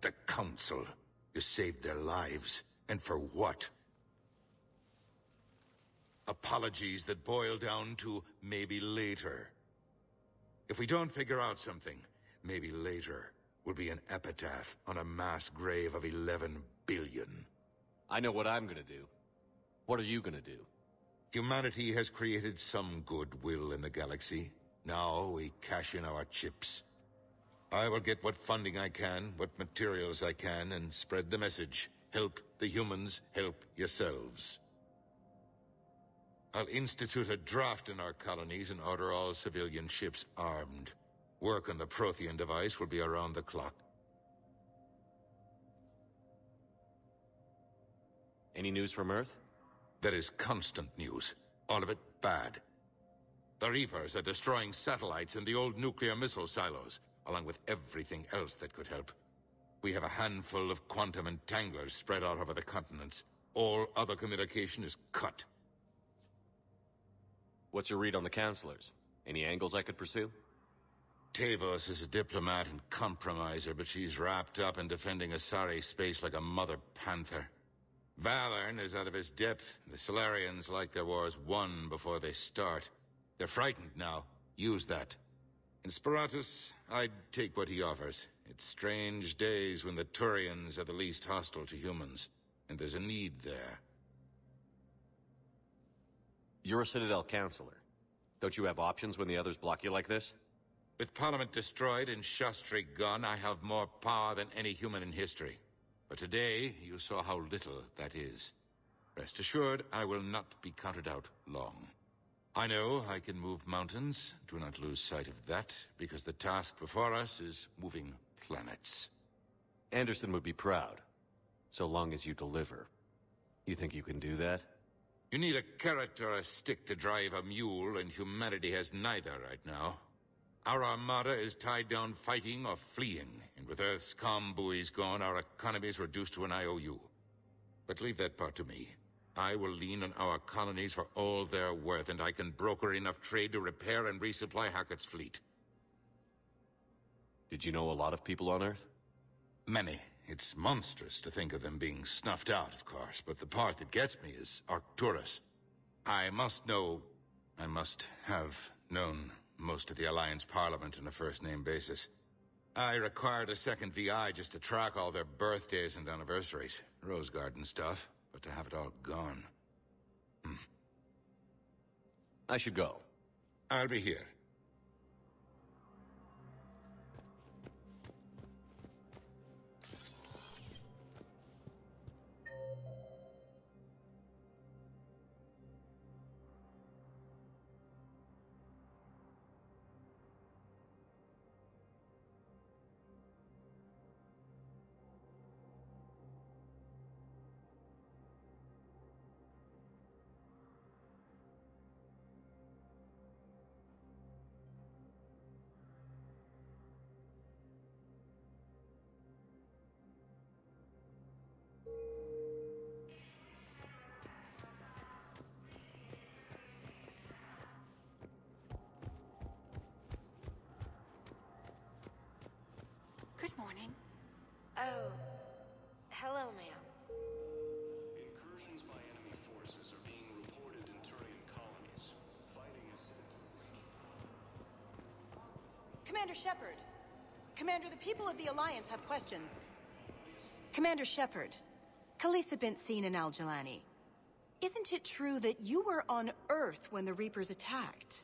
The Council. You saved their lives. And for what? Apologies that boil down to maybe later. If we don't figure out something, maybe later will be an epitaph on a mass grave of 11 billion. I know what I'm gonna do. What are you gonna do? Humanity has created some goodwill in the galaxy. Now we cash in our chips. I will get what funding I can, what materials I can, and spread the message. Help the humans, help yourselves. I'll institute a draft in our colonies and order all civilian ships armed. Work on the Prothean device will be around the clock. Any news from Earth? There is constant news. All of it bad. The Reapers are destroying satellites and the old nuclear missile silos, along with everything else that could help. We have a handful of quantum entanglers spread out over the continents. All other communication is cut. What's your read on the Counselors? Any angles I could pursue? Tavos is a diplomat and compromiser, but she's wrapped up in defending Asari space like a mother panther. Valern is out of his depth. The Solarians like their wars won before they start. They're frightened now. Use that. In Sparatus, I'd take what he offers. It's strange days when the Turians are the least hostile to humans, and there's a need there. You're a Citadel Counselor. Don't you have options when the others block you like this? With Parliament destroyed and Shastri gone, I have more power than any human in history. But today, you saw how little that is. Rest assured, I will not be counted out long. I know I can move mountains. Do not lose sight of that, because the task before us is moving planets. Anderson would be proud, so long as you deliver. You think you can do that? You need a carrot or a stick to drive a mule, and humanity has neither right now. Our armada is tied down fighting or fleeing, and with Earth's comm buoys gone, our economy is reduced to an IOU. But leave that part to me. I will lean on our colonies for all they're worth, and I can broker enough trade to repair and resupply Hackett's fleet. Did you know a lot of people on Earth? Many. It's monstrous to think of them being snuffed out, of course, but the part that gets me is Arcturus. I must have known most of the Alliance Parliament on a first-name basis. I required a second VI just to track all their birthdays and anniversaries. Rose Garden stuff, but to have it all gone. I should go. I'll be here. morning. Oh, hello, ma'am. Incursions by enemy forces are being reported in Turian colonies. Fighting is... Commander Shepard. Commander, the people of the Alliance have questions. Commander Shepard, Khalisah bint Sin and Al-Jilani. Isn't it true that you were on Earth when the Reapers attacked?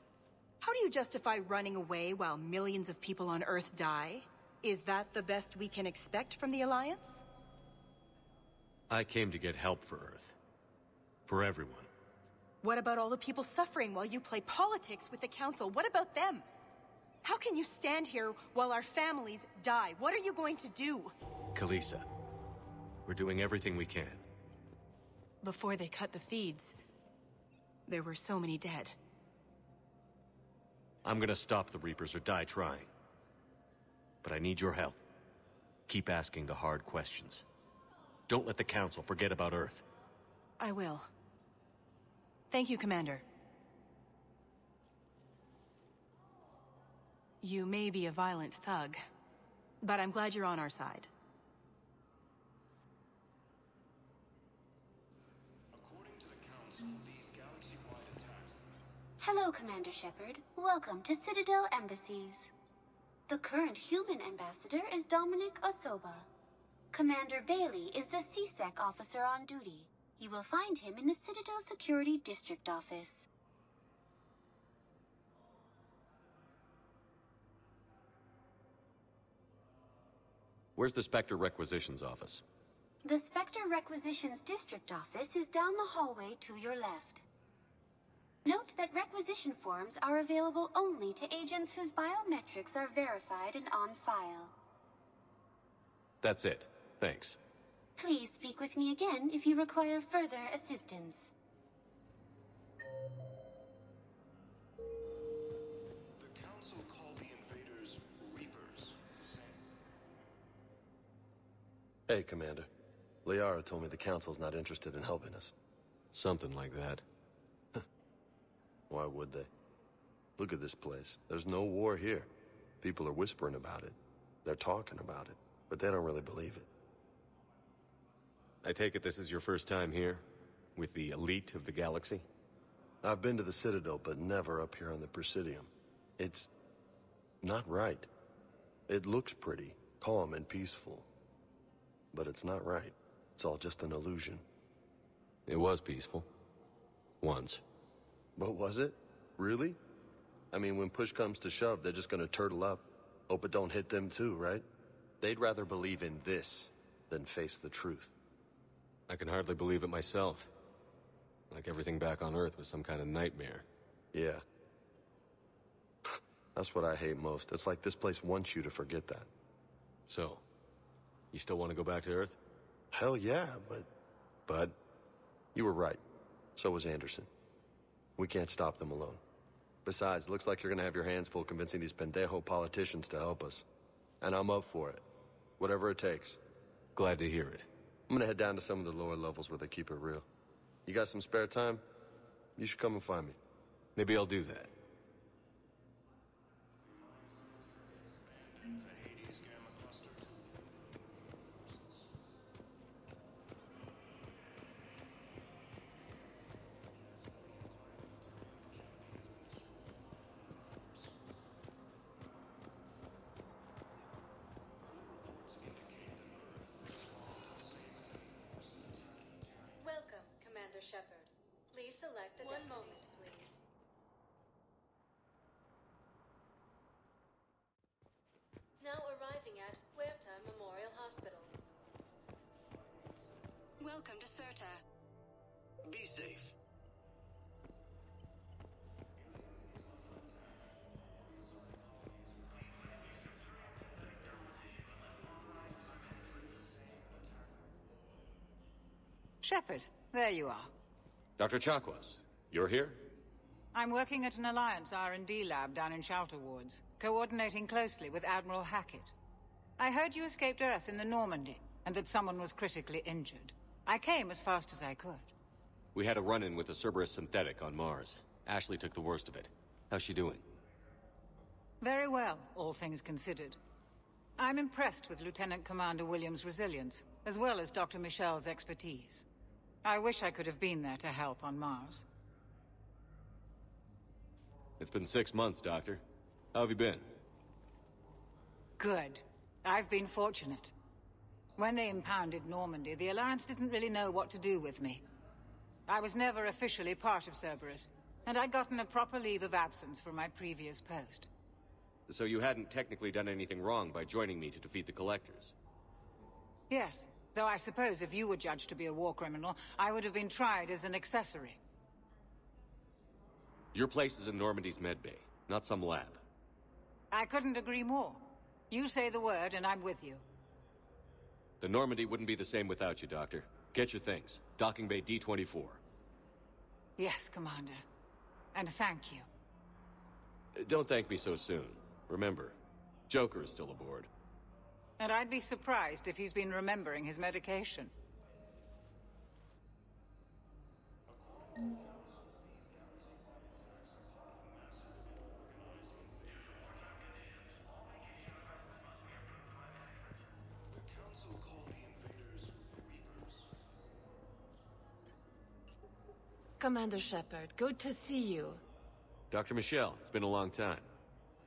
How do you justify running away while millions of people on Earth die? Is that the best we can expect from the Alliance? I came to get help for Earth. For everyone. What about all the people suffering while you play politics with the Council? What about them? How can you stand here while our families die? What are you going to do? Khalisah, we're doing everything we can. Before they cut the feeds, there were so many dead. I'm gonna stop the Reapers or die trying. But I need your help. Keep asking the hard questions. Don't let the Council forget about Earth. I will. Thank you, Commander. You may be a violent thug, but I'm glad you're on our side. According to the Council, these galaxy-wide attacks... Hello, Commander Shepard. Welcome to Citadel Embassies. The current human ambassador is Dominic Osoba. Commander Bailey is the CSEC officer on duty. You will find him in the Citadel Security District office. Where's the Spectre Requisitions office? The Spectre Requisitions District office is down the hallway to your left. Note that requisition forms are available only to agents whose biometrics are verified and on file. That's it. Thanks. Please speak with me again if you require further assistance. The Council called the invaders Reapers. Hey, Commander. Liara told me the Council's not interested in helping us. Something like that. Why would they? Look at this place. There's no war here. People are whispering about it. They're talking about it, but they don't really believe it. I take it this is your first time here? With the elite of the galaxy? I've been to the Citadel, but never up here on the Presidium. It's... not right. It looks pretty, calm and peaceful. But it's not right. It's all just an illusion. It was peaceful. Once. But was it? Really? I mean, when push comes to shove, they're just gonna turtle up. Hope it don't hit them too, right? They'd rather believe in this than face the truth. I can hardly believe it myself. Like everything back on Earth was some kind of nightmare. Yeah. That's what I hate most. It's like this place wants you to forget that. So, you still want to go back to Earth? Hell yeah, but... But? You were right. So was Anderson. We can't stop them alone. Besides, looks like you're gonna have your hands full convincing these pendejo politicians to help us. And I'm up for it. Whatever it takes. Glad to hear it. I'm gonna head down to some of the lower levels where they keep it real. You got some spare time? You should come and find me. Maybe I'll do that. The Hades Gamma Cluster. Welcome, Commander Shepard. Please select a One moment, please. Now arriving at Huerta Memorial Hospital. Welcome to Serta. Be safe. Shepard, there you are. Dr. Chakwas, you're here? I'm working at an Alliance R&D lab down in Shelter Wards, coordinating closely with Admiral Hackett. I heard you escaped Earth in the Normandy, and that someone was critically injured. I came as fast as I could. We had a run-in with the Cerberus synthetic on Mars. Ashley took the worst of it. How's she doing? Very well, all things considered. I'm impressed with Lieutenant Commander Williams' resilience, as well as Dr. Michel's expertise. I wish I could have been there to help on Mars. It's been 6 months, Doctor. How have you been? Good. I've been fortunate. When they impounded Normandy, the Alliance didn't really know what to do with me. I was never officially part of Cerberus, and I'd gotten a proper leave of absence from my previous post. So you hadn't technically done anything wrong by joining me to defeat the Collectors? Yes, though I suppose if you were judged to be a war criminal, I would have been tried as an accessory. Your place is in Normandy's medbay, not some lab. I couldn't agree more. You say the word, and I'm with you. The Normandy wouldn't be the same without you, Doctor. Get your things. Docking Bay D-24. Yes, Commander. And thank you. Don't thank me so soon. Remember, Joker is still aboard. And I'd be surprised if he's been remembering his medication. Commander Shepard, good to see you. Dr. Michel, it's been a long time.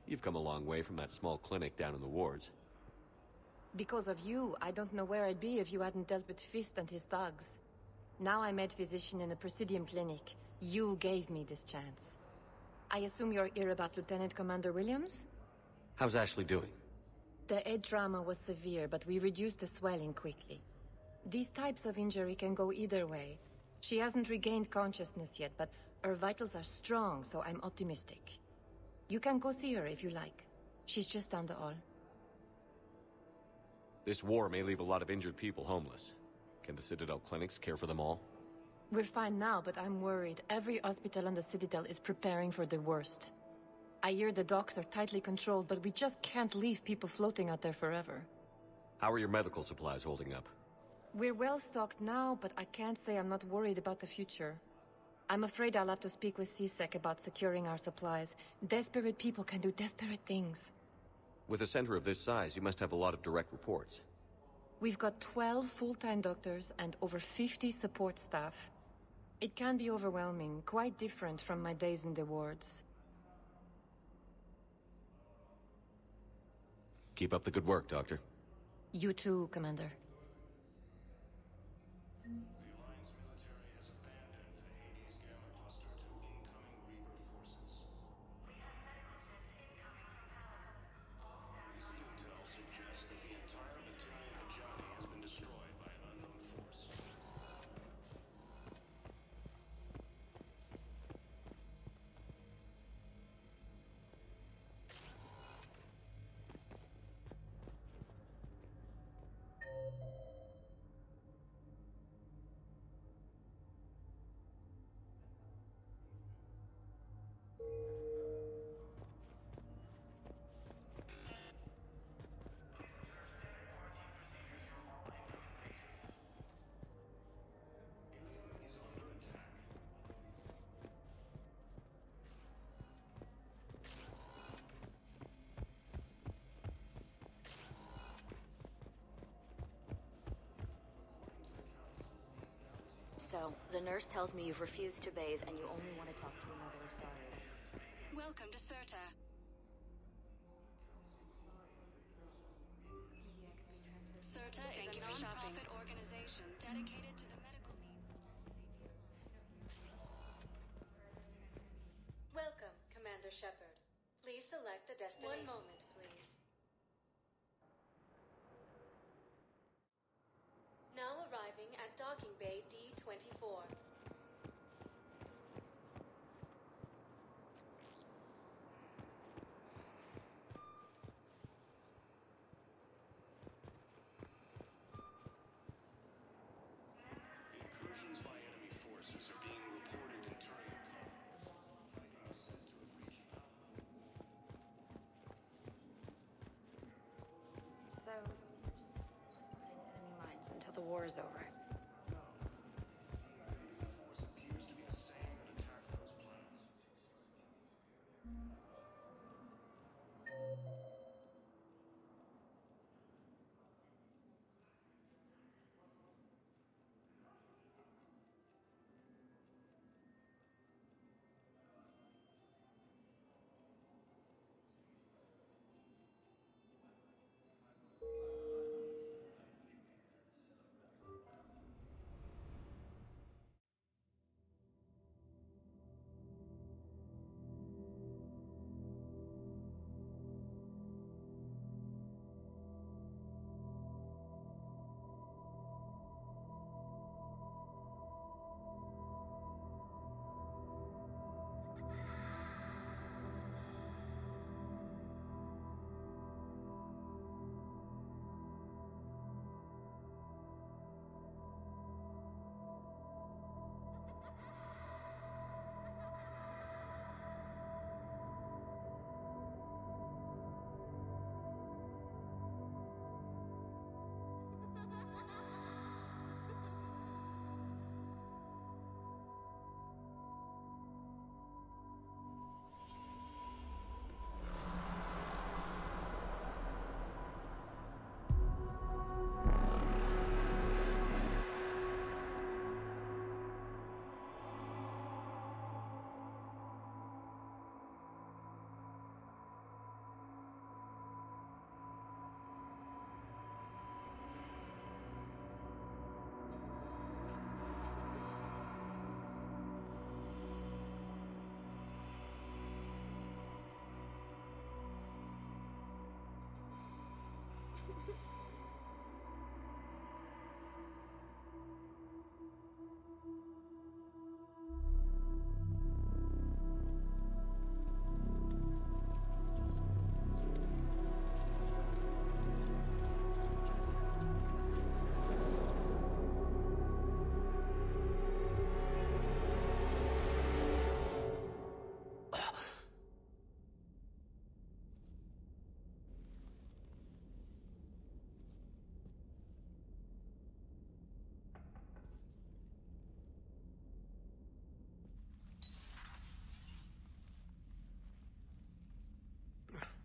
You've come a long way from that small clinic down in the wards. Because of you, I don't know where I'd be if you hadn't dealt with Fist and his thugs. Now I'm head physician in the Presidium Clinic. You gave me this chance. I assume you're here about Lieutenant Commander Williams? How's Ashley doing? The head trauma was severe, but we reduced the swelling quickly. These types of injury can go either way. She hasn't regained consciousness yet, but her vitals are strong, so I'm optimistic. You can go see her if you like. She's just down the hall. This war may leave a lot of injured people homeless. Can the Citadel clinics care for them all? We're fine now, but I'm worried. Every hospital on the Citadel is preparing for the worst. I hear the docks are tightly controlled, but we just can't leave people floating out there forever. How are your medical supplies holding up? We're well stocked now, but I can't say I'm not worried about the future. I'm afraid I'll have to speak with CSEC about securing our supplies. Desperate people can do desperate things. With a center of this size, you must have a lot of direct reports. We've got 12 full-time doctors and over 50 support staff. It can be overwhelming, quite different from my days in the wards. Keep up the good work, Doctor. You too, Commander. The Alliance military has abandoned the Hades Gamma cluster to incoming Reaper forces. Recent intel suggests that the entire Battalion hegemony has been destroyed by an unknown force. So, the nurse tells me you've refused to bathe and you only want to talk to another Asari. Welcome to Serta. Serta is a non-profit organization dedicated to the medical needs. Welcome, Commander Shepard. Please select a destination. 1 moment, please. Now arriving at Docking Bay D-24. Incursions by enemy forces are being reported in Turian colonies. Fighting is said to have reached power. So, behind enemy lines until the war is over. No. The invading force appears to be the same that attacked those planets.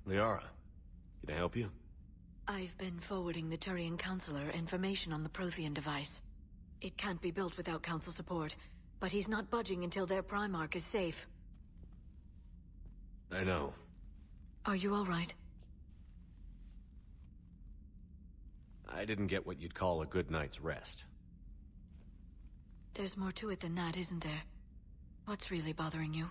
Liara, can I help you? I've been forwarding the Turian Counselor information on the Prothean device. It can't be built without Council support, but he's not budging until their Primarch is safe. I know. Are you all right? I didn't get what you'd call a good night's rest. There's more to it than that, isn't there? What's really bothering you?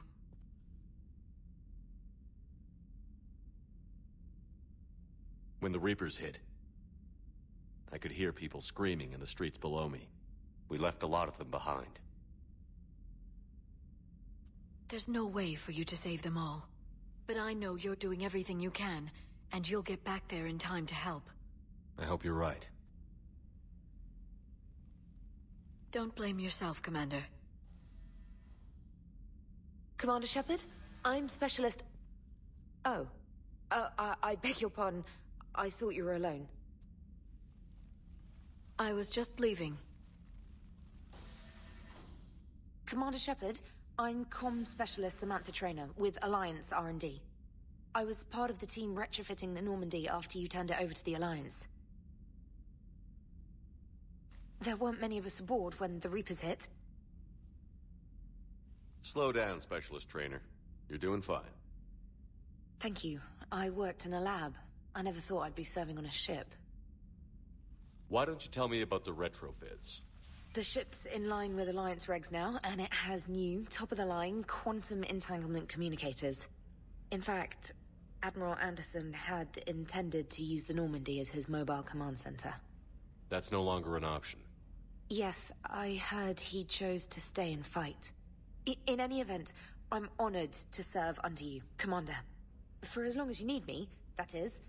When the Reapers hit, I could hear people screaming in the streets below me. We left a lot of them behind. There's no way for you to save them all. But I know you're doing everything you can, and you'll get back there in time to help. I hope you're right. Don't blame yourself, Commander. Commander Shepard, I'm Specialist... Oh. I beg your pardon. I thought you were alone. I was just leaving. Commander Shepard, I'm Comm Specialist Samantha Traynor with Alliance R&D. I was part of the team retrofitting the Normandy after you turned it over to the Alliance. There weren't many of us aboard when the Reapers hit. Slow down, Specialist Traynor. You're doing fine. Thank you. I worked in a lab. I never thought I'd be serving on a ship. Why don't you tell me about the retrofits? The ship's in line with Alliance regs now, and it has new, top-of-the-line, quantum entanglement communicators. In fact, Admiral Anderson had intended to use the Normandy as his mobile command center. That's no longer an option. Yes, I heard he chose to stay and fight. In any event, I'm honored to serve under you, Commander. For as long as you need me, that is.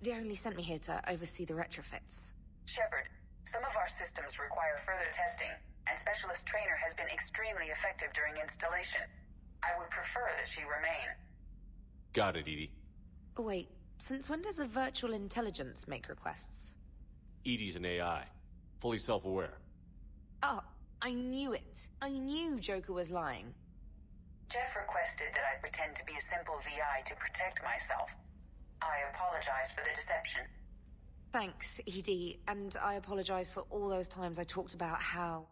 They only sent me here to oversee the retrofits. Shepard, some of our systems require further testing, and Specialist Traynor has been extremely effective during installation. I would prefer that she remain. Got it, EDI. Wait, since when does a virtual intelligence make requests? EDI's an AI. Fully self-aware. Oh, I knew it. I knew Joker was lying. Jeff requested that I pretend to be a simple VI to protect myself. I apologize for the deception. Thanks, EDI, and I apologize for all those times I talked about how...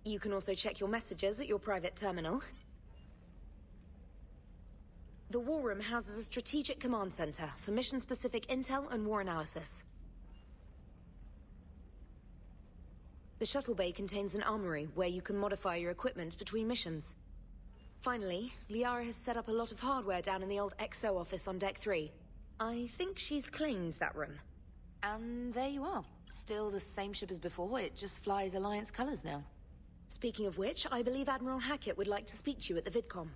You can also check your messages at your private terminal. The War Room houses a strategic command center for mission-specific intel and war analysis. The shuttle bay contains an armory where you can modify your equipment between missions. Finally, Liara has set up a lot of hardware down in the old XO office on Deck 3. I think she's claimed that room. And there you are. Still the same ship as before, it just flies Alliance colors now. Speaking of which, I believe Admiral Hackett would like to speak to you at the VidCom.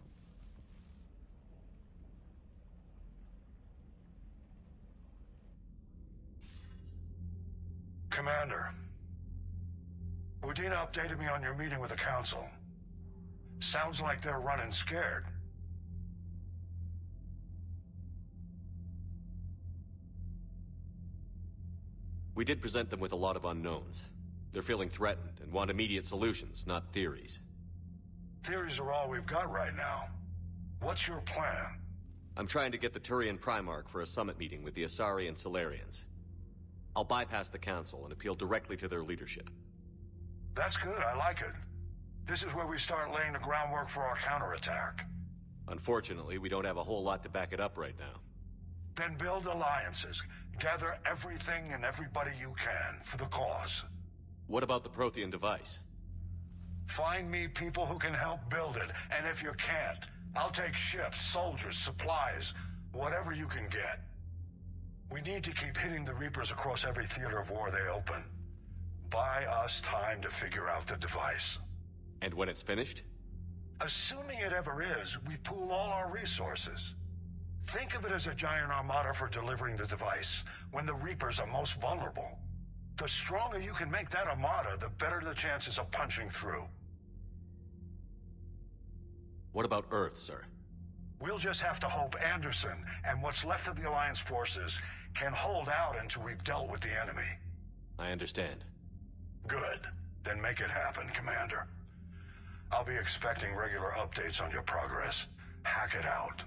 Commander, Udina updated me on your meeting with the Council. Sounds like they're running scared. We did present them with a lot of unknowns. They're feeling threatened and want immediate solutions, not theories. Theories are all we've got right now. What's your plan? I'm trying to get the Turian Primarch for a summit meeting with the Asari and Salarians. I'll bypass the Council and appeal directly to their leadership. That's good, I like it. This is where we start laying the groundwork for our counterattack. Unfortunately, we don't have a whole lot to back it up right now. Then build alliances. Gather everything and everybody you can for the cause. What about the Prothean device? Find me people who can help build it, and if you can't, I'll take ships, soldiers, supplies, whatever you can get. We need to keep hitting the Reapers across every theater of war they open. Buy us time to figure out the device. And when it's finished? Assuming it ever is, we pool all our resources. Think of it as a giant armada for delivering the device, when the Reapers are most vulnerable. The stronger you can make that armada, the better the chances of punching through. What about Earth, sir? We'll just have to hope Anderson and what's left of the Alliance forces can hold out until we've dealt with the enemy. I understand. Good. Then make it happen, Commander. I'll be expecting regular updates on your progress. Hack it out.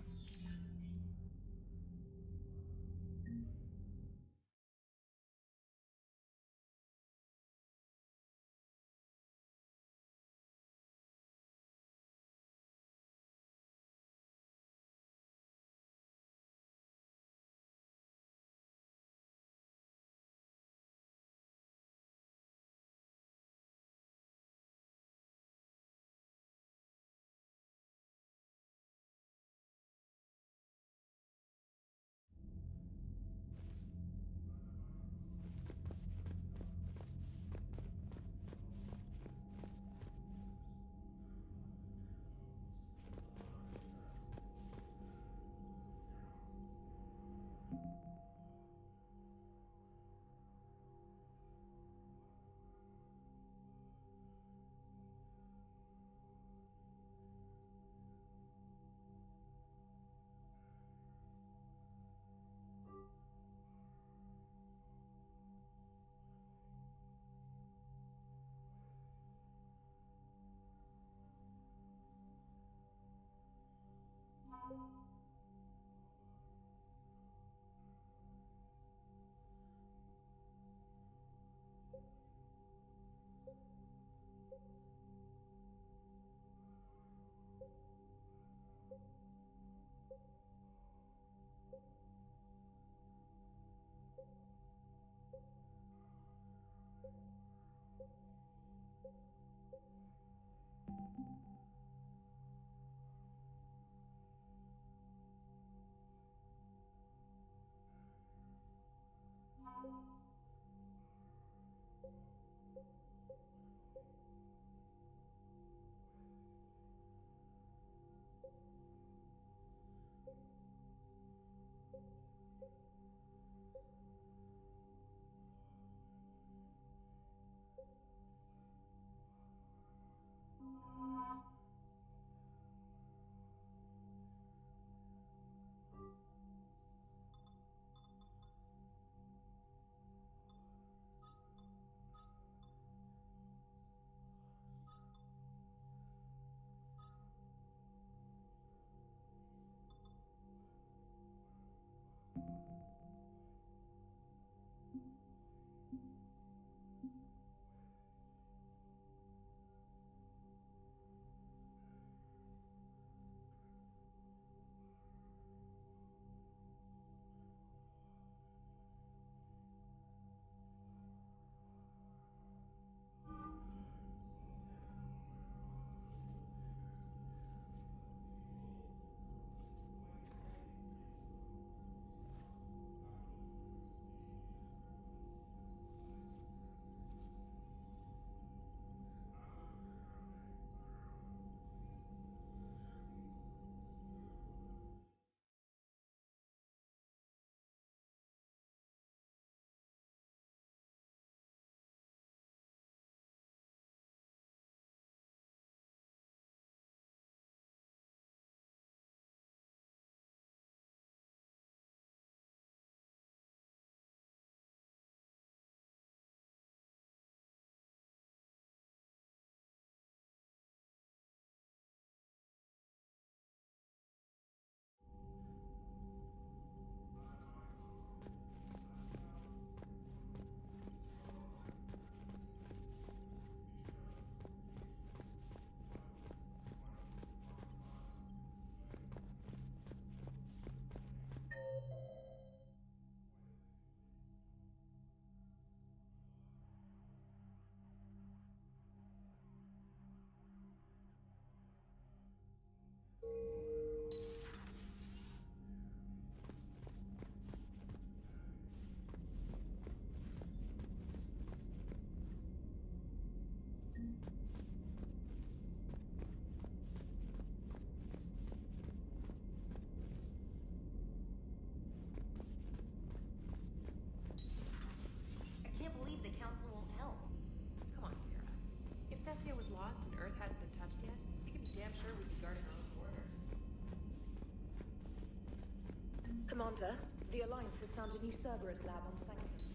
Commander, the Alliance has found a new Cerberus lab on Sanctus.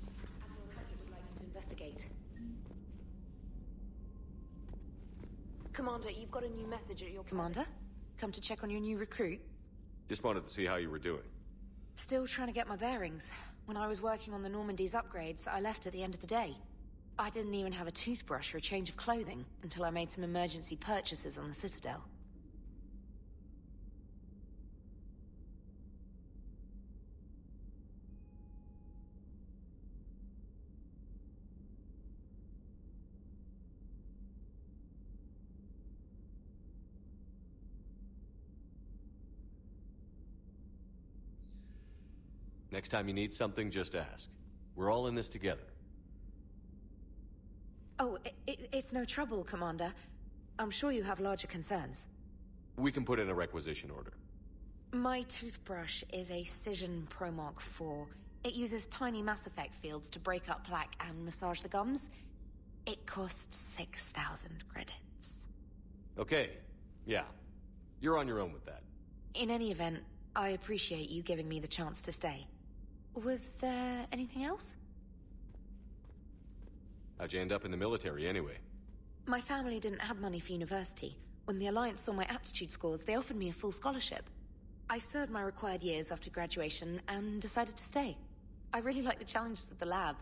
Admiral Hackett would like you to investigate. Commander, you've got a new message at your... Commander? Come to check on your new recruit? Just wanted to see how you were doing. Still trying to get my bearings. When I was working on the Normandy's upgrades, I left at the end of the day. I didn't even have a toothbrush or a change of clothing until I made some emergency purchases on the Citadel. Next time you need something, just ask. We're all in this together. Oh, it's no trouble, Commander. I'm sure you have larger concerns. We can put in a requisition order. My toothbrush is a Cision Pro Mark IV. It uses tiny Mass Effect fields to break up plaque and massage the gums. It costs 6,000 credits. Okay, yeah. You're on your own with that. In any event, I appreciate you giving me the chance to stay. Was there anything else? How'd you end up in the military, anyway? My family didn't have money for university. When the Alliance saw my aptitude scores, they offered me a full scholarship. I served my required years after graduation and decided to stay. I really like the challenges of the lab.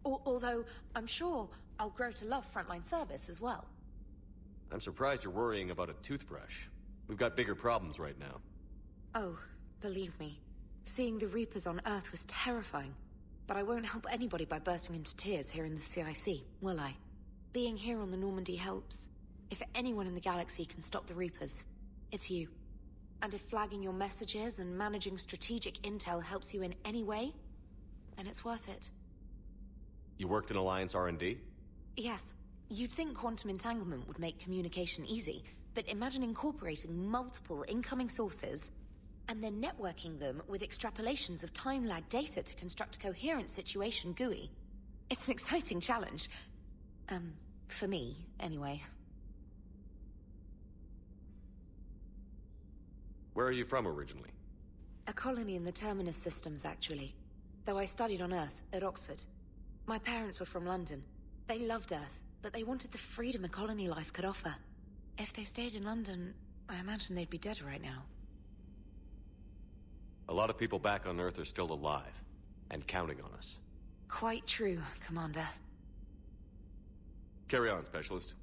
Although, I'm sure I'll grow to love frontline service as well. I'm surprised you're worrying about a toothbrush. We've got bigger problems right now. Oh, believe me. Seeing the Reapers on Earth was terrifying. But I won't help anybody by bursting into tears here in the CIC, will I? Being here on the Normandy helps. If anyone in the galaxy can stop the Reapers, it's you. And if flagging your messages and managing strategic intel helps you in any way, then it's worth it. You worked in Alliance R&D? Yes. You'd think quantum entanglement would make communication easy, but imagine incorporating multiple incoming sources and then networking them with extrapolations of time-lag data to construct a coherent situation GUI. It's an exciting challenge. For me, anyway. Where are you from originally? A colony in the Terminus systems, actually. Though I studied on Earth, at Oxford. My parents were from London. They loved Earth, but they wanted the freedom a colony life could offer. If they stayed in London, I imagine they'd be dead right now. A lot of people back on Earth are still alive, and counting on us. Quite true, Commander. Carry on, Specialist.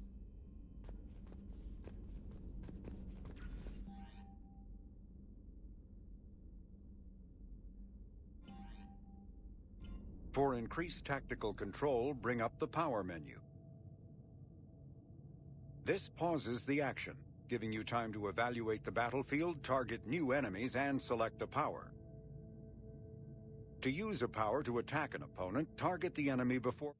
For increased tactical control, bring up the power menu. This pauses the action, giving you time to evaluate the battlefield, target new enemies, and select a power. To use a power to attack an opponent, target the enemy before...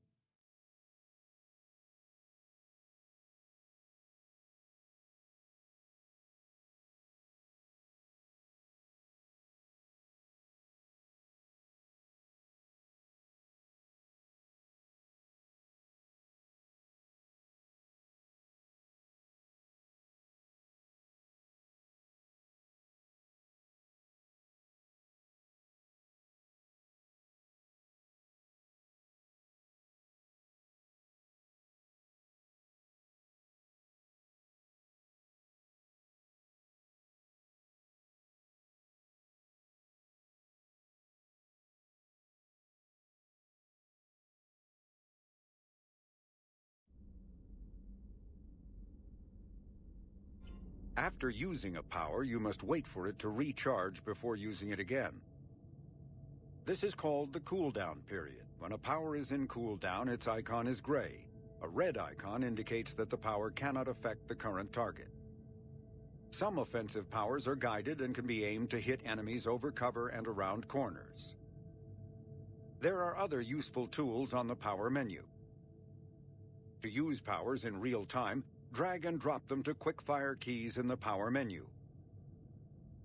After using a power, you must wait for it to recharge before using it again. This is called the cooldown period. When a power is in cooldown, its icon is gray. A red icon indicates that the power cannot affect the current target. Some offensive powers are guided and can be aimed to hit enemies over cover and around corners. There are other useful tools on the power menu. To use powers in real time, drag and drop them to quick-fire keys in the power menu.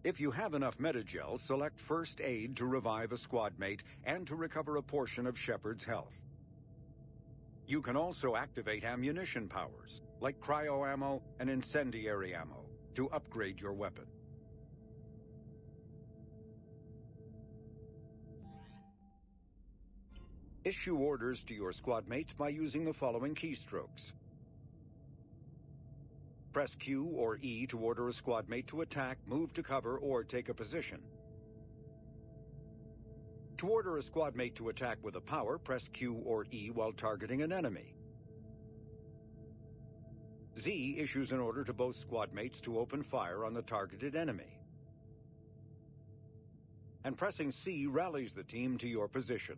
If you have enough Metagel, select First Aid to revive a squad mate and to recover a portion of Shepard's health. You can also activate ammunition powers, like cryo ammo and incendiary ammo, to upgrade your weapon. Issue orders to your squad mates by using the following keystrokes. Press Q or E to order a squad mate to attack, move to cover, or take a position. To order a squad mate to attack with a power, press Q or E while targeting an enemy. Z issues an order to both squad mates to open fire on the targeted enemy. And pressing C rallies the team to your position.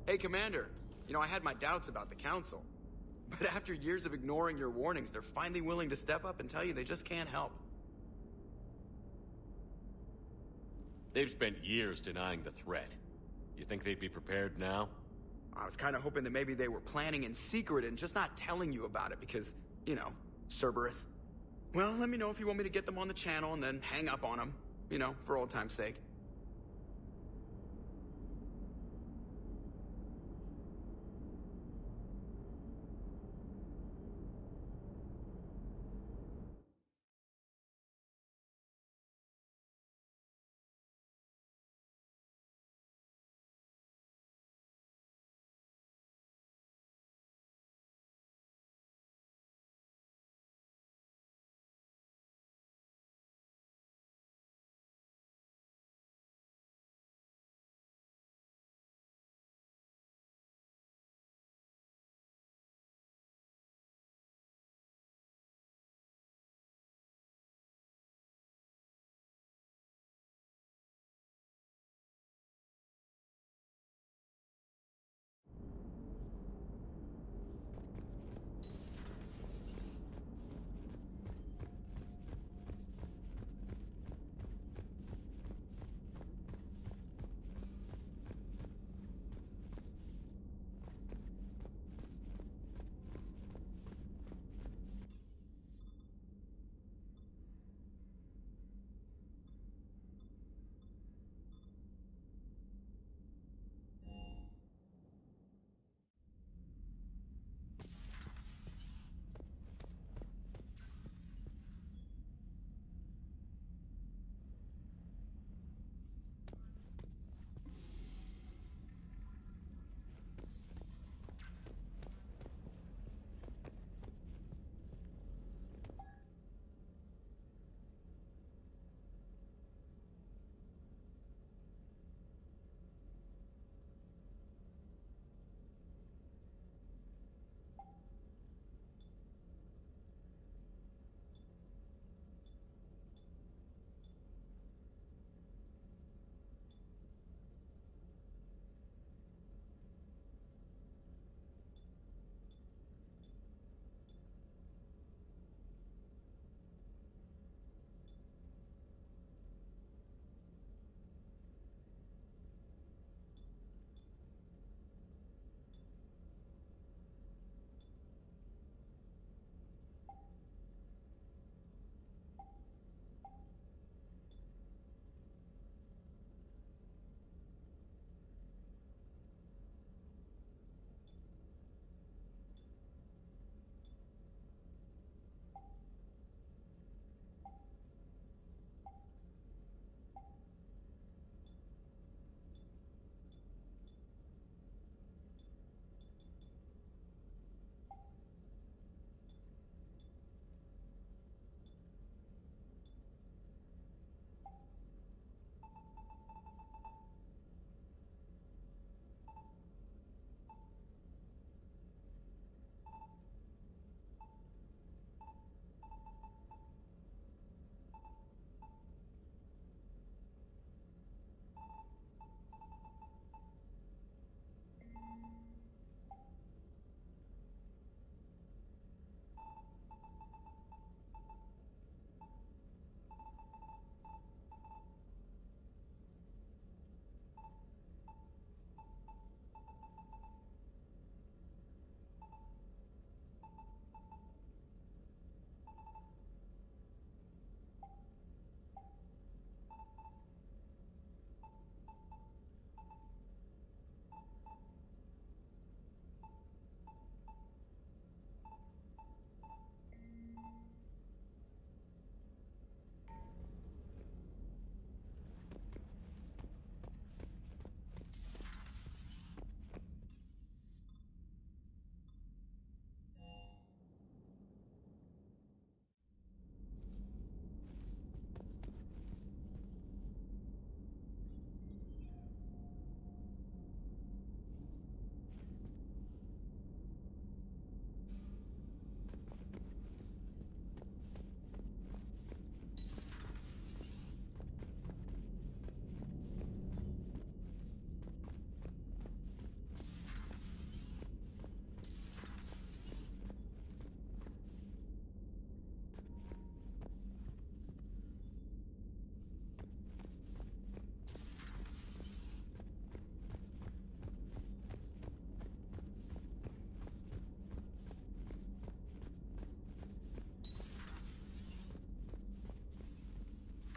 Hey, Commander. You know, I had my doubts about the Council. But after years of ignoring your warnings, they're finally willing to step up and tell you they just can't help. They've spent years denying the threat. You think they'd be prepared now? I was kind of hoping that maybe they were planning in secret and just not telling you about it because, you know, Cerberus. Well, let me know if you want me to get them on the channel and then hang up on them. You know, for old time's sake.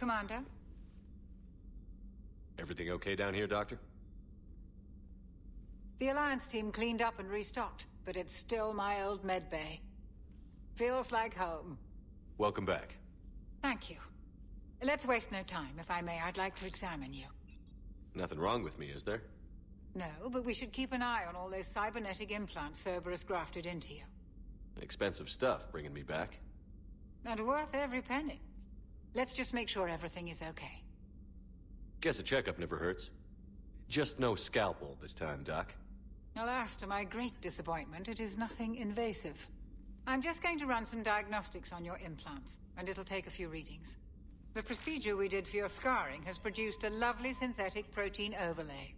Commander? Everything okay down here, Doctor? The Alliance team cleaned up and restocked, but it's still my old medbay. Feels like home. Welcome back. Thank you. Let's waste no time. If I may, I'd like to examine you. Nothing wrong with me, is there? No, but we should keep an eye on all those cybernetic implants Cerberus grafted into you. Expensive stuff bringing me back. And worth every penny. Let's just make sure everything is okay. Guess a checkup never hurts. Just no scalpel this time, Doc. Alas, to my great disappointment, it is nothing invasive. I'm just going to run some diagnostics on your implants, and it'll take a few readings. The procedure we did for your scarring has produced a lovely synthetic protein overlay.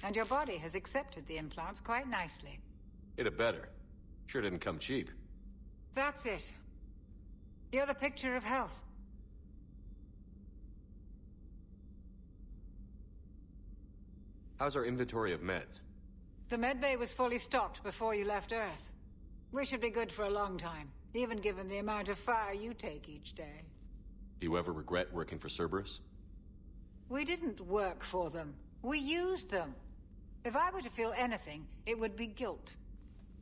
And your body has accepted the implants quite nicely. It had better. Sure didn't come cheap. That's it. You're the picture of health. How's our inventory of meds? The medbay was fully stocked before you left Earth. We should be good for a long time, even given the amount of fire you take each day. Do you ever regret working for Cerberus? We didn't work for them. We used them. If I were to feel anything, it would be guilt.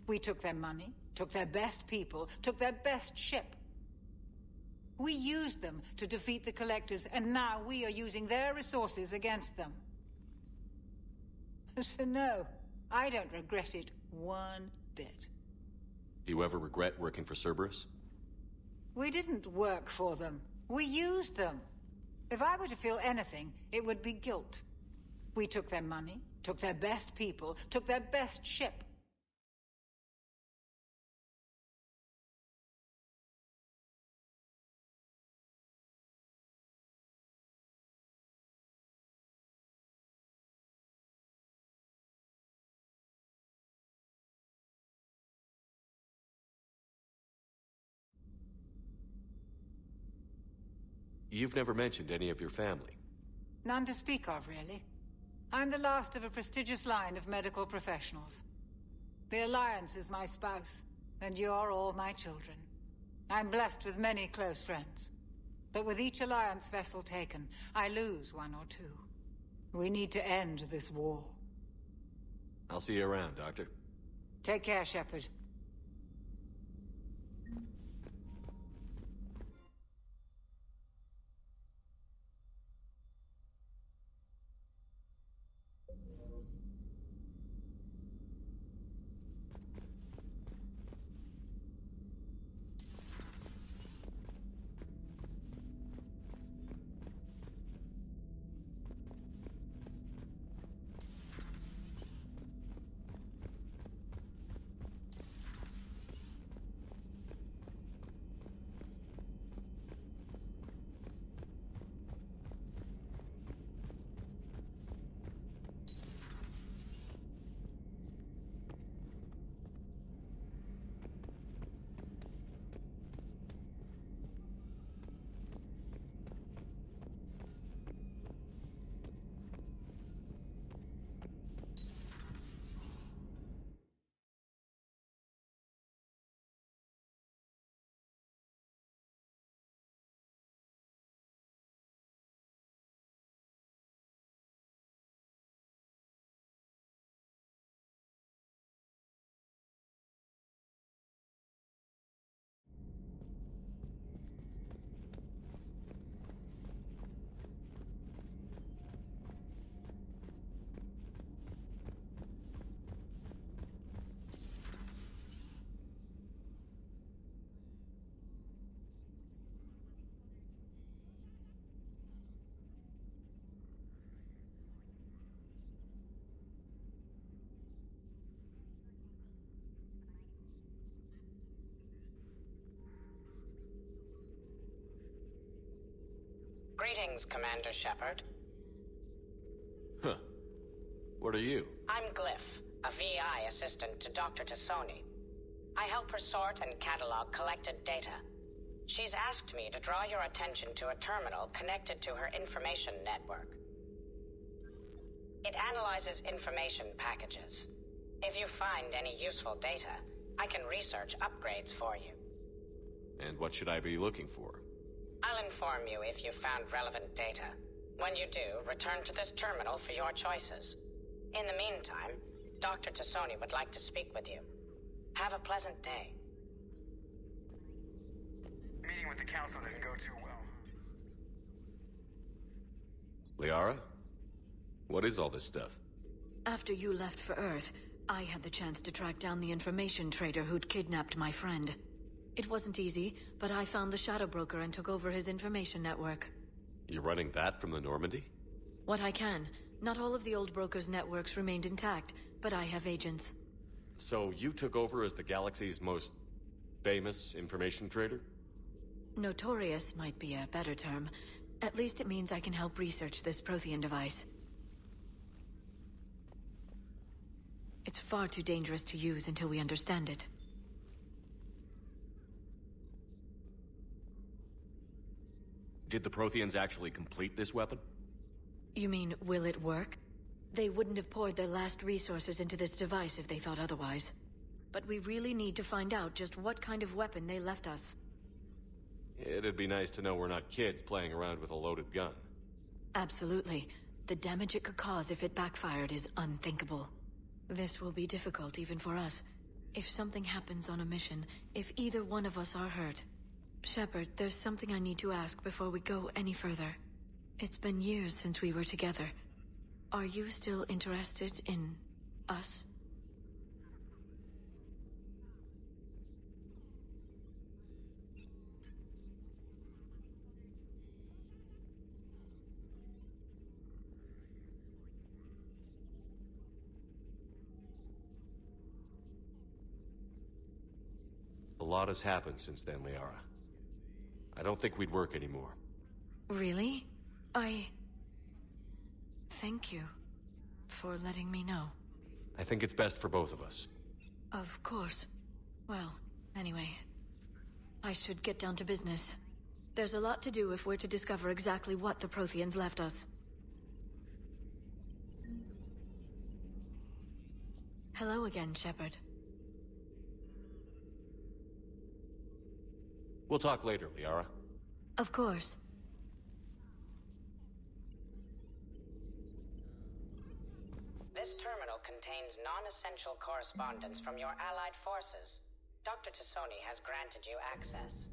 We took their money, took their best people, took their best ship. We used them to defeat the Collectors, and now we are using their resources against them. So no, I don't regret it one bit. Do you ever regret working for Cerberus? We didn't work for them. We used them. If I were to feel anything, it would be guilt. We took their money, took their best people, took their best ship. You've never mentioned any of your family. None to speak of, really. I'm the last of a prestigious line of medical professionals. The Alliance is my spouse, and you're all my children. I'm blessed with many close friends. But with each Alliance vessel taken, I lose one or two. We need to end this war. I'll see you around, Doctor. Take care, Shepard. Greetings, Commander Shepard. Huh. What are you? I'm Glyph, a VI assistant to Dr. Tassoni. I help her sort and catalog collected data. She's asked me to draw your attention to a terminal connected to her information network. It analyzes information packages. If you find any useful data, I can research upgrades for you. And what should I be looking for? I'll inform you if you've found relevant data. When you do, return to this terminal for your choices. In the meantime, Dr. Tassoni would like to speak with you. Have a pleasant day. Meeting with the council didn't go too well. Liara? What is all this stuff? After you left for Earth, I had the chance to track down the information trader who'd kidnapped my friend. It wasn't easy, but I found the Shadow Broker and took over his information network. You're running that from the Normandy? What I can. Not all of the old broker's networks remained intact, but I have agents. So you took over as the galaxy's most famous information trader? Notorious might be a better term. At least it means I can help research this Prothean device. It's far too dangerous to use until we understand it. Did the Protheans actually complete this weapon? You mean, will it work? They wouldn't have poured their last resources into this device if they thought otherwise. But we really need to find out just what kind of weapon they left us. It'd be nice to know we're not kids playing around with a loaded gun. Absolutely. The damage it could cause if it backfired is unthinkable. This will be difficult even for us. If something happens on a mission, if either one of us are hurt. Shepard, there's something I need to ask before we go any further. It's been years since we were together. Are you still interested in us? A lot has happened since then, Liara. I don't think we'd work anymore. Really? Thank you for letting me know. I think it's best for both of us. Of course. Well, anyway, I should get down to business. There's a lot to do if we're to discover exactly what the Protheans left us. Hello again, Shepard. We'll talk later, Liara. Of course. This terminal contains non-essential correspondence from your allied forces. Dr. Tassoni has granted you access.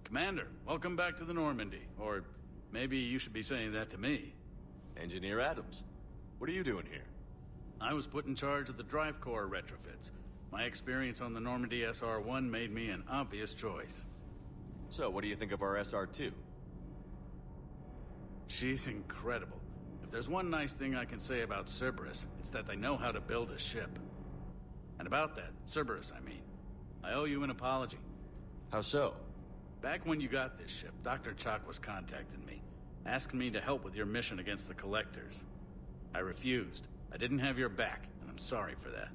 Commander, welcome back to the Normandy. Or maybe you should be saying that to me. Engineer Adams, what are you doing here? I was put in charge of the drive core retrofits. My experience on the Normandy SR-1 made me an obvious choice. So, what do you think of our SR-2? She's incredible. If there's one nice thing I can say about Cerberus, it's that they know how to build a ship. And about that, Cerberus, I mean. I owe you an apology. How so? Back when you got this ship, Dr. Chalk was contacting me, asking me to help with your mission against the Collectors. I refused. I didn't have your back, and I'm sorry for that.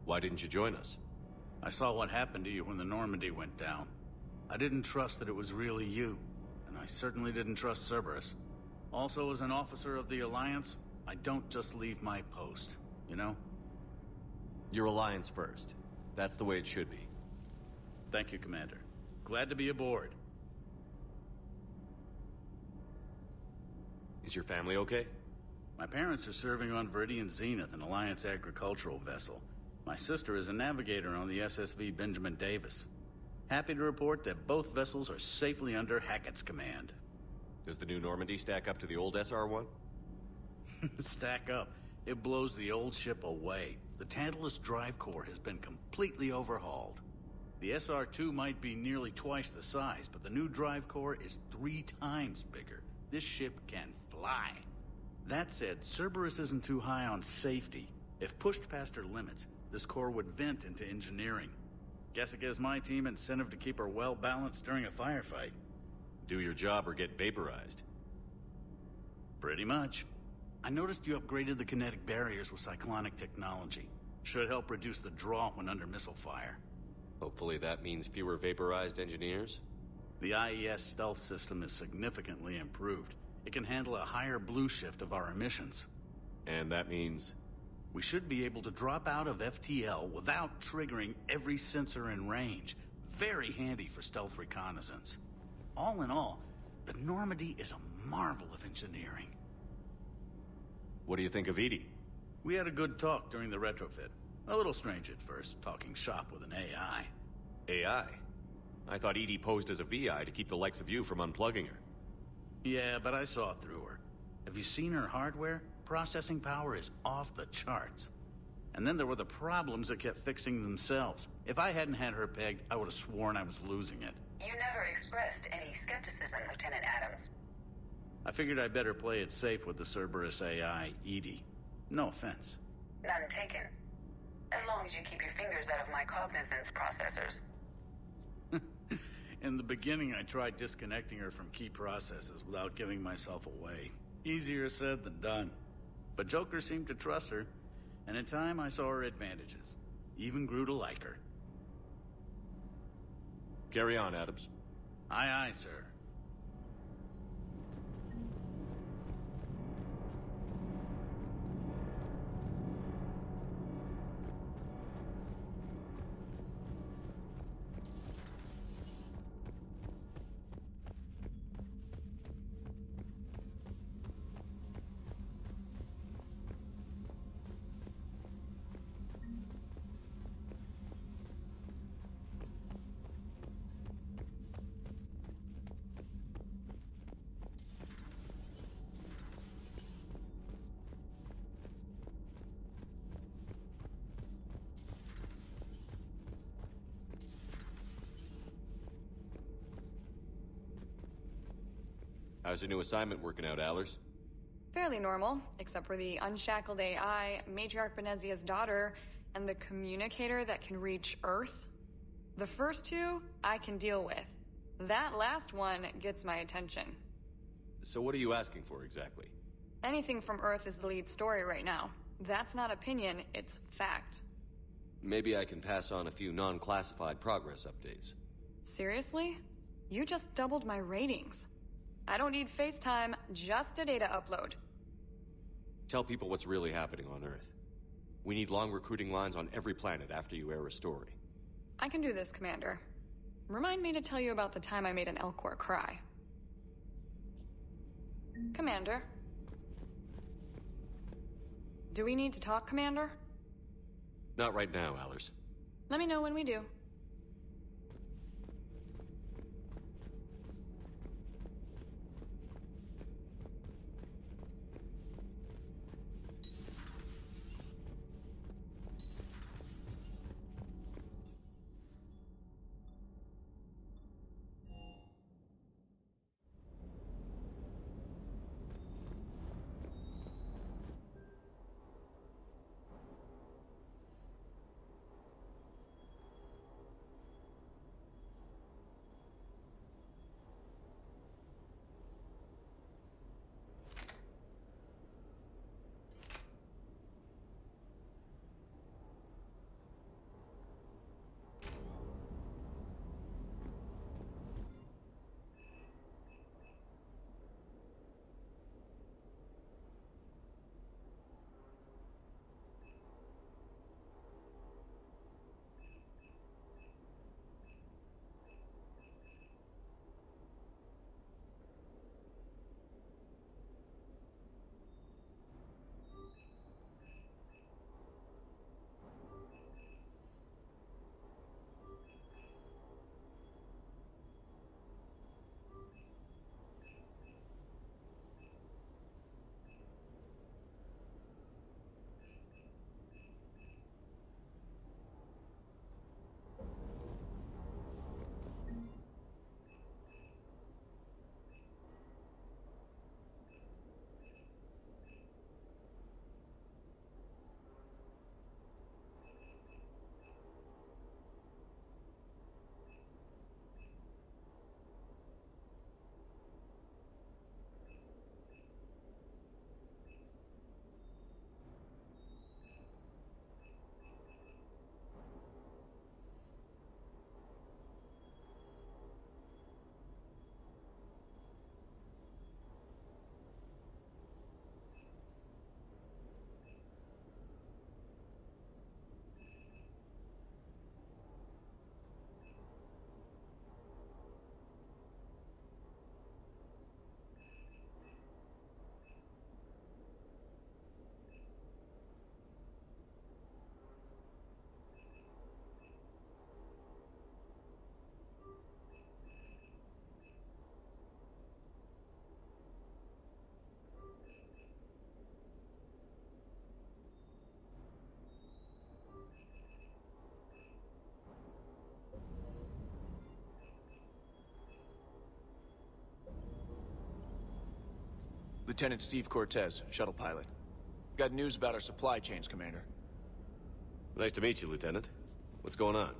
Why didn't you join us? I saw what happened to you when the Normandy went down. I didn't trust that it was really you, and I certainly didn't trust Cerberus. Also, as an officer of the Alliance, I don't just leave my post, you know? Your Alliance first. That's the way it should be. Thank you, Commander. Glad to be aboard. Is your family okay? My parents are serving on Viridian Zenith, an Alliance agricultural vessel. My sister is a navigator on the SSV Benjamin Davis. Happy to report that both vessels are safely under Hackett's command. Does the new Normandy stack up to the old SR-1? Stack up. It blows the old ship away. The Tantalus drive core has been completely overhauled. The SR-2 might be nearly twice the size, but the new drive core is 3 times bigger. This ship can fly. That said, Cerberus isn't too high on safety. If pushed past her limits, this core would vent into engineering. Guess it gives my team incentive to keep her well-balanced during a firefight. Do your job or get vaporized. Pretty much. I noticed you upgraded the kinetic barriers with cyclonic technology. Should help reduce the draw when under missile fire. Hopefully that means fewer vaporized engineers? The IES stealth system is significantly improved. It can handle a higher blue shift of our emissions. And that means? We should be able to drop out of FTL without triggering every sensor in range. Very handy for stealth reconnaissance. All in all, the Normandy is a marvel of engineering. What do you think of EDI? We had a good talk during the retrofit. A little strange at first, talking shop with an AI. AI? I thought EDI posed as a VI to keep the likes of you from unplugging her. Yeah, but I saw through her. Have you seen her hardware? Processing power is off the charts. And then there were the problems that kept fixing themselves. If I hadn't had her pegged, I would have sworn I was losing it. You never expressed any skepticism, Lieutenant Adams. I figured I'd better play it safe with the Cerberus AI, EDI. No offense. None taken. As long as you keep your fingers out of my cognizance processors. In the beginning, I tried disconnecting her from key processes without giving myself away. Easier said than done. But Joker seemed to trust her, and in time I saw her advantages. Even grew to like her. Carry on, Adams. Aye, aye, sir. How's your new assignment working out, Allers? Fairly normal, except for the unshackled AI, Matriarch Benezia's daughter, and the communicator that can reach Earth. The first two, I can deal with. That last one gets my attention. So what are you asking for exactly? Anything from Earth is the lead story right now. That's not opinion, it's fact. Maybe I can pass on a few non-classified progress updates. Seriously? You just doubled my ratings. I don't need FaceTime, just a data upload. Tell people what's really happening on Earth. We need long recruiting lines on every planet after you air a story. I can do this, Commander. Remind me to tell you about the time I made an Elcor cry. Commander? Do we need to talk, Commander? Not right now, Allers. Let me know when we do. Lieutenant Steve Cortez, shuttle pilot. Got news about our supply chains, Commander. Nice to meet you, Lieutenant. What's going on?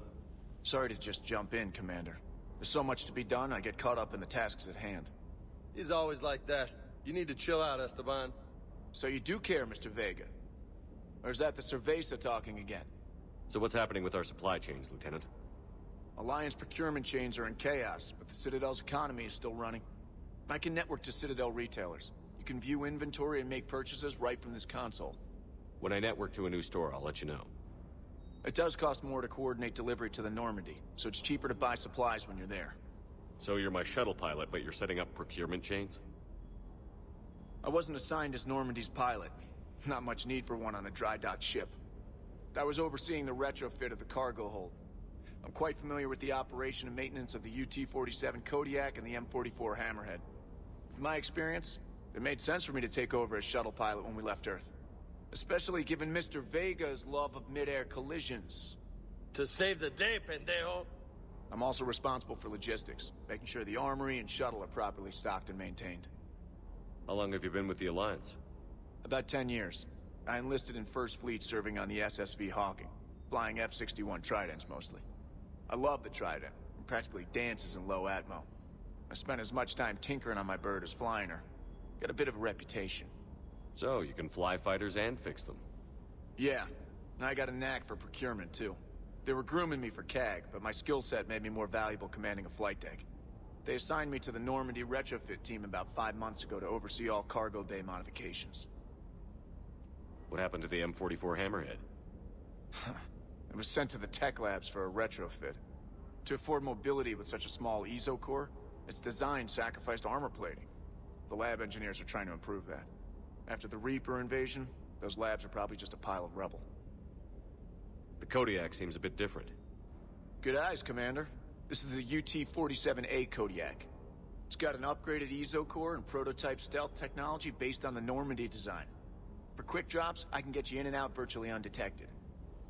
Sorry to just jump in, Commander. There's so much to be done, I get caught up in the tasks at hand. He's always like that. You need to chill out, Esteban. So you do care, Mr. Vega? Or is that the Cerveza talking again? So what's happening with our supply chains, Lieutenant? Alliance procurement chains are in chaos, but the Citadel's economy is still running. I can network to Citadel retailers. You can view inventory and make purchases right from this console. When I network to a new store, I'll let you know. It does cost more to coordinate delivery to the Normandy, so it's cheaper to buy supplies when you're there. So you're my shuttle pilot, but you're setting up procurement chains? I wasn't assigned as Normandy's pilot. Not much need for one on a dry dock ship. I was overseeing the retrofit of the cargo hold. I'm quite familiar with the operation and maintenance of the UT-47 Kodiak and the M44 Hammerhead. From my experience, it made sense for me to take over as shuttle pilot when we left Earth. Especially given Mr. Vega's love of mid-air collisions. To save the day, pendejo! I'm also responsible for logistics, making sure the armory and shuttle are properly stocked and maintained. How long have you been with the Alliance? About 10 years. I enlisted in First Fleet serving on the SSV Hawking, flying F-61 Tridents mostly. I love the Trident, and practically dances in low atmo. I spent as much time tinkering on my bird as flying her. Got a bit of a reputation. So, you can fly fighters and fix them? Yeah, and I got a knack for procurement too. They were grooming me for CAG, but my skill set made me more valuable commanding a flight deck. They assigned me to the Normandy retrofit team about 5 months ago to oversee all cargo bay modifications. What happened to the M44 Hammerhead? It was sent to the tech labs for a retrofit. To afford mobility with such a small EZO core, its design sacrificed armor plating. The lab engineers are trying to improve that. After the Reaper invasion, those labs are probably just a pile of rubble. The Kodiak seems a bit different. Good eyes, Commander. This is the UT-47A Kodiak. It's got an upgraded EZO core and prototype stealth technology based on the Normandy design. For quick drops, I can get you in and out virtually undetected.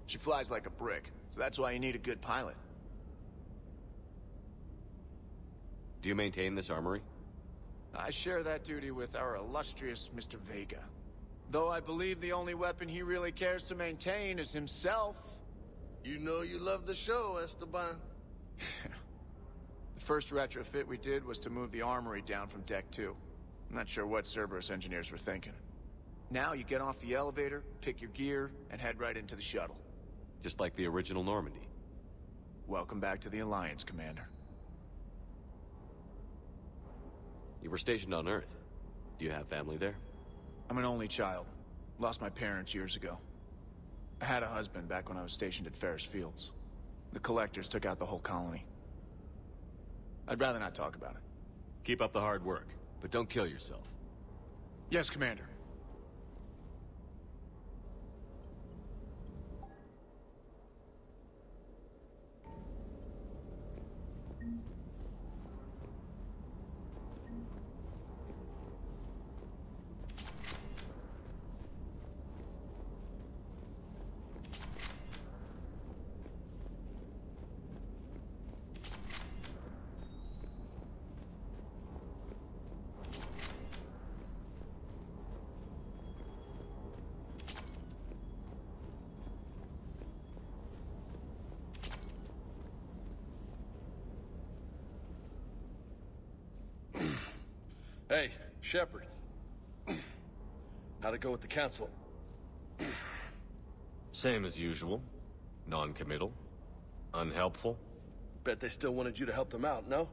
She flies like a brick, so that's why you need a good pilot. Do you maintain this armory? I share that duty with our illustrious Mr. Vega. Though I believe the only weapon he really cares to maintain is himself. You know you love the show, Esteban. The first retrofit we did was to move the armory down from Deck 2. I'm not sure what Cerberus engineers were thinking. Now you get off the elevator, pick your gear, and head right into the shuttle. Just like the original Normandy. Welcome back to the Alliance, Commander. You were stationed on Earth. Do you have family there? I'm an only child. Lost my parents years ago. I had a husband back when I was stationed at Ferris Fields. The Collectors took out the whole colony. I'd rather not talk about it. Keep up the hard work, but don't kill yourself. Yes, Commander. Hey, Shepard. How'd it go with the Council? Same as usual. Non-committal. Unhelpful. Bet they still wanted you to help them out, no?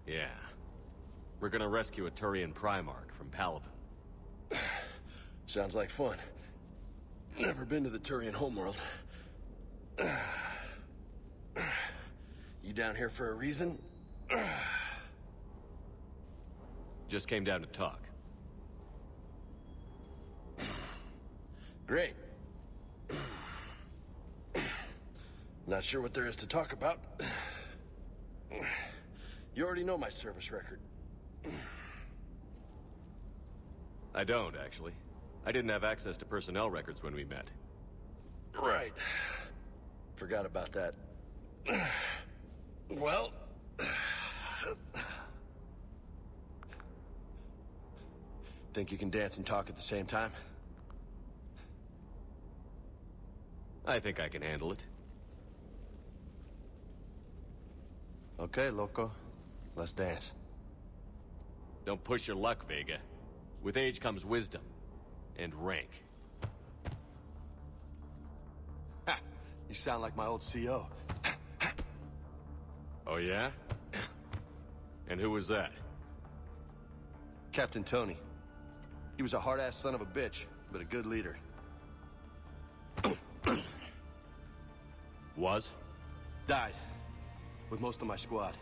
Yeah. We're gonna rescue a Turian Primarch from Palaven. Sounds like fun. Never been to the Turian homeworld. You down here for a reason? Just came down to talk. Great. Not sure what there is to talk about. You already know my service record. I don't, actually. I didn't have access to personnel records when we met. Right. Forgot about that. Well... Think you can dance and talk at the same time? I think I can handle it. Okay, loco. Let's dance. Don't push your luck, Vega. With age comes wisdom. And rank. Ha! You sound like my old CO. Oh yeah? And who was that? Captain Tony. He was a hard-ass son of a bitch, but a good leader. Was? Died. With most of my squad.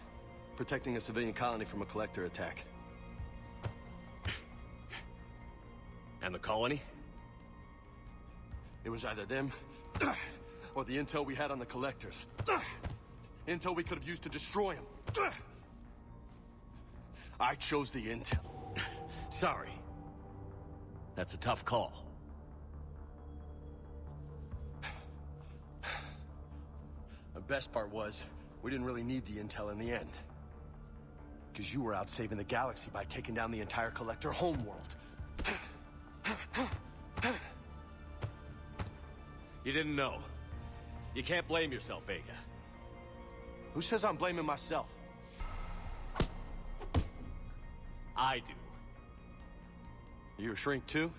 Protecting a civilian colony from a collector attack. And the colony? It was either them, or the intel we had on the collectors. Intel we could have used to destroy them. I chose the intel. Sorry. That's a tough call. The best part was, we didn't really need the intel in the end. Because you were out saving the galaxy by taking down the entire Collector homeworld. You didn't know. You can't blame yourself, Vega. Who says I'm blaming myself? I do. You a shrink too?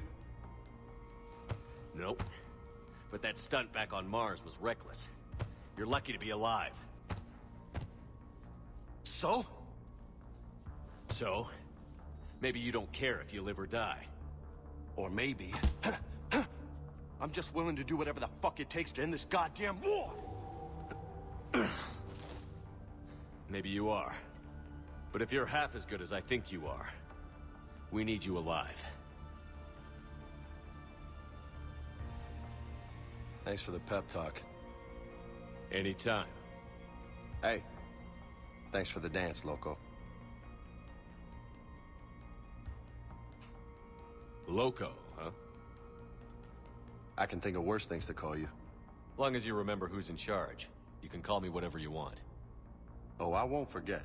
Nope. But that stunt back on Mars was reckless. You're lucky to be alive. So? So? Maybe you don't care if you live or die. Or maybe... I'm just willing to do whatever the fuck it takes to end this goddamn war! Maybe you are. But if you're half as good as I think you are, we need you alive. Thanks for the pep talk. Anytime. Hey, thanks for the dance, loco. Loco, huh? I can think of worse things to call you. Long as you remember who's in charge, you can call me whatever you want. Oh, I won't forget.